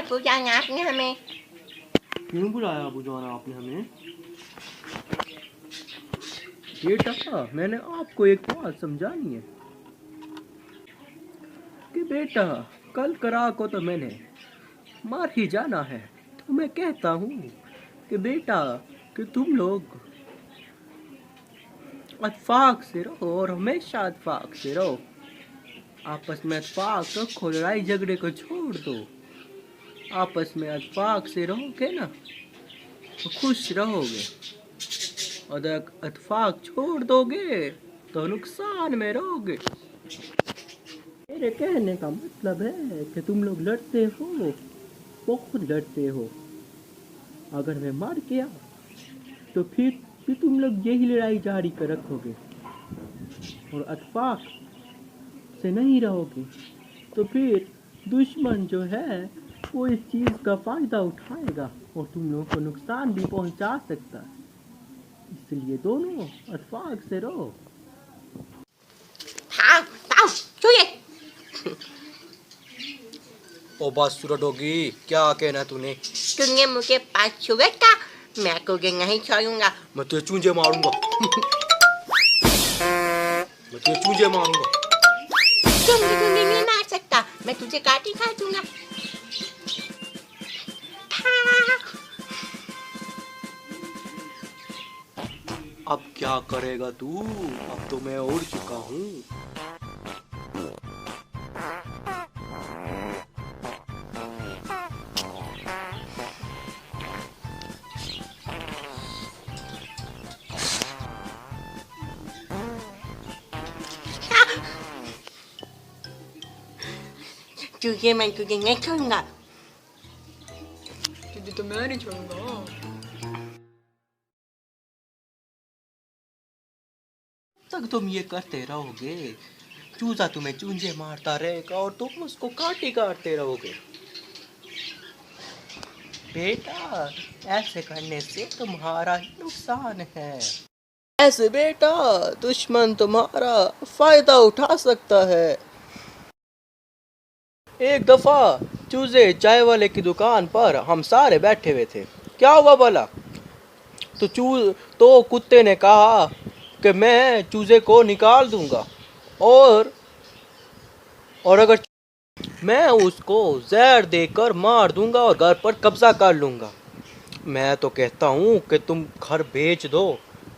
अबू जान आपने हमें? क्यों बुलाया अबू जान आपने हमें? बेटा, मैंने आपको एक बात समझानी है कि बेटा, कल करा को तो मैंने मार ही जाना है। तो मैं कहता हूँ कि बेटा, कि तुम लोग इत्तेफाक से रहो और हमेशा इत्तेफाक से रहो। आपस में इत्तेफाक रखो, लड़ाई झगड़े को छोड़ दो। आपस में इत्तेफाक से रहोगे ना तो खुश रहोगे, और अगर इत्तेफाक छोड़ दोगे तो नुकसान में रहोगे। मेरे कहने का मतलब है कि तुम लोग लड़ते हो, बहुत लड़ते हो। अगर मैं मर गया तो फिर भी तुम लोग यही लड़ाई जारी कर रखोगे और इत्तेफाक से नहीं रहोगे, तो फिर दुश्मन जो है वो इस चीज़ का फ़ायदा उठाएगा और तुम लोगों को नुकसान भी पहुंचा सकता है। इसलिए दोनों इत्तेफाक से रहो। Tao, tao, chú gì? ओ बस डोगी, क्या कहना तूने? तूने मुझे पास छुआ था, मैं तुझे नहीं छोड़ूंगा। मैं तुझे चूंजे मारूंगा। मैं तुझे चूंजे मारूंगा। तुम मुझे नहीं मार सकता, मैं तुझे काटी खा दूंगा। अब क्या करेगा तू? अब तो मैं उड़ चुका हूँ। तुझे मैं तुझे नहीं छोड़ूंगा। तुझे तो मैं नहीं छोड़ूंगा। तक तुम ये करते रहोगे, चूजा तुम्हें चूंजे मारता रहेगा और तुम उसको काटते रहोगे। बेटा, ऐसे करने से तुम्हारा ही नुकसान है। ऐसे बेटा, दुश्मन तुम्हारा फायदा उठा सकता है। एक दफा चूजे चाय वाले की दुकान पर हम सारे बैठे हुए थे। क्या हुआ बोला? तो कुत्ते ने कहा कि मैं चूजे को निकाल दूंगा और अगर मैं उसको जहर देकर मार दूंगा और घर पर कब्जा कर लूंगा। मैं तो कहता हूँ कि तुम घर बेच दो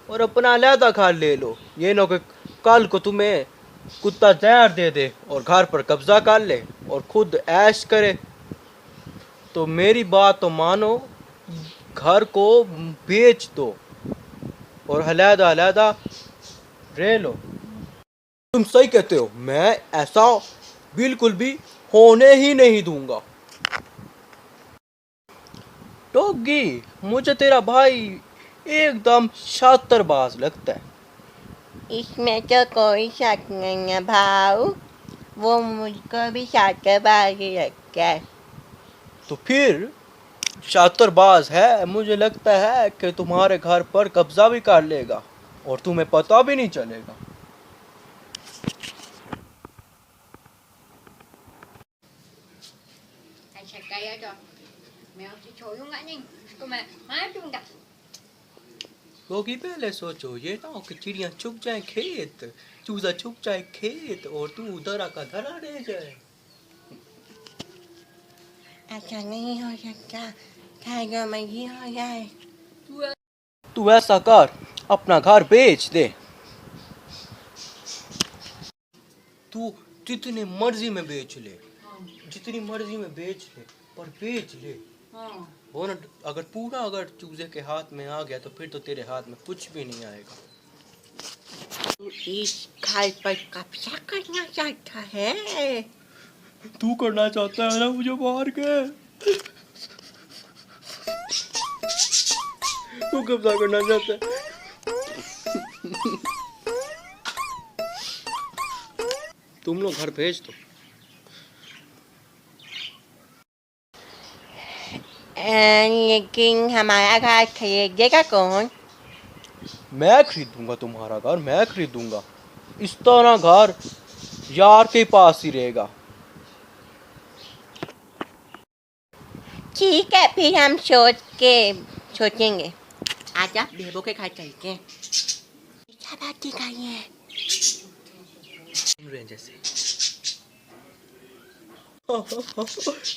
और अपना अलहदा घर ले लो। ये ना कि कल को तुम्हें कुत्ता जहर दे दे और घर पर कब्जा कर ले और खुद ऐश करे। तो मेरी बात तो मानो, घर को बेच दो और अलहदा अलहदा रह लो। तुम सही कहते हो, मैं ऐसा बिल्कुल भी होने ही नहीं दूंगा। डॉगी, मुझे तेरा भाई एकदम शातरबाज लगता है। इसमें तो कोई शक नहीं है भाऊ, वो मुझको भी शातरबाज लगता है। तो फिर शातरबाज है, मुझे लगता है कि तुम्हारे घर पर कब्जा भी कर लेगा और तुम्हें पता भी नहीं चलेगा। ऐसा कहा तो मैं उसे छोड़ूंगा नहीं, उसको मैं मार दूंगा। क्योंकि पहले सोचो, ये ना हो कि चिड़िया छुप जाए खेत, चूजा छुप जाए खेत और तू धरा का धरा रह जाए। ऐसा नहीं हो सकता, टाइगर में ही हो जाए। तू ऐसा कर, अपना घर बेच दे। तू जितनी मर्जी में बेच ले, जितनी मर्जी में बेच ले, पर बेच ले। वो ना, अगर पूरा अगर चूजे के हाथ में आ गया तो फिर तो तेरे हाथ में कुछ भी नहीं आएगा। तू इस घर पर कब्जा करना चाहता है? तू करना चाहता है ना मुझे मार के? तू कब्जा करना चाहता है? तुम लोग घर भेज दो। लेकिन हमारा घर खरीदेगा कौन? मैं खरीदूंगा तुम्हारा घर, मैं खरीदूंगा। इस तरह घर यार के पास ही रहेगा। ठीक है, फिर हम सोचेंगे। आजा बेबो के घर चलते हैं। क्या बात है? जैसे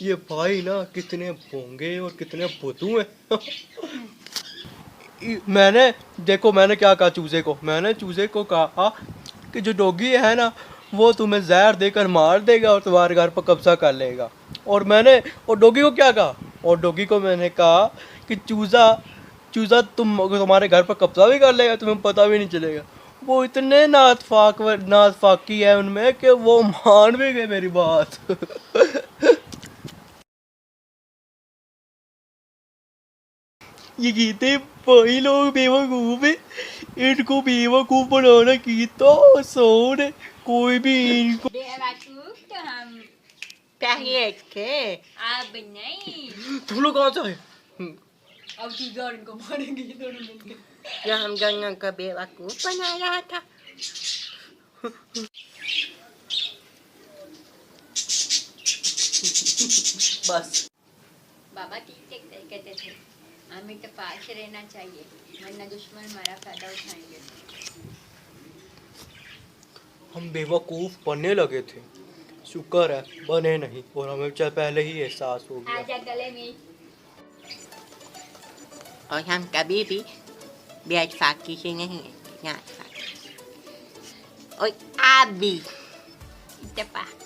ये भाई ना कितने पोंगे और कितने बुद्धू हैं। मैंने क्या कहा चूजे को, मैंने चूजे को कहा कि जो डॉगी है ना वो तुम्हें जहर देकर मार देगा और तुम्हारे घर पर कब्जा कर लेगा। और डॉगी को क्या कहा, और डॉगी को मैंने कहा कि चूजा चूजा तुम्हारे घर पर कब्जा भी कर लेगा, तुम्हें पता भी नहीं चलेगा। वो इतने नातफाकी है उनमें कि वो मान भी गए मेरी बात। ये कहते भाई लोग बेवकूफ है, इनको बेवकूफ बनाना की तो आसान है, कोई भी इनको बेवकूफ तो हम चाहिए थे। अब नहीं। तुम लोग कहाँ से आए? अब चूजा इनको मारेंगे ये दोनों मिलके। जो हम दोनों को बेवकूफ बना रहा था। बस बाबा ठीक कहते थे, हमें तो पास रहना चाहिए वरना दुश्मन हमारा फायदा उठाएंगे। हम बेवकूफ बनने लगे थे, शुक्र है बने नहीं, और हमें पहले ही एहसास हो गया। आजा गले में। और हम कभी भी बेवकूफी से नहीं है। और आप भी इत्तेफाक।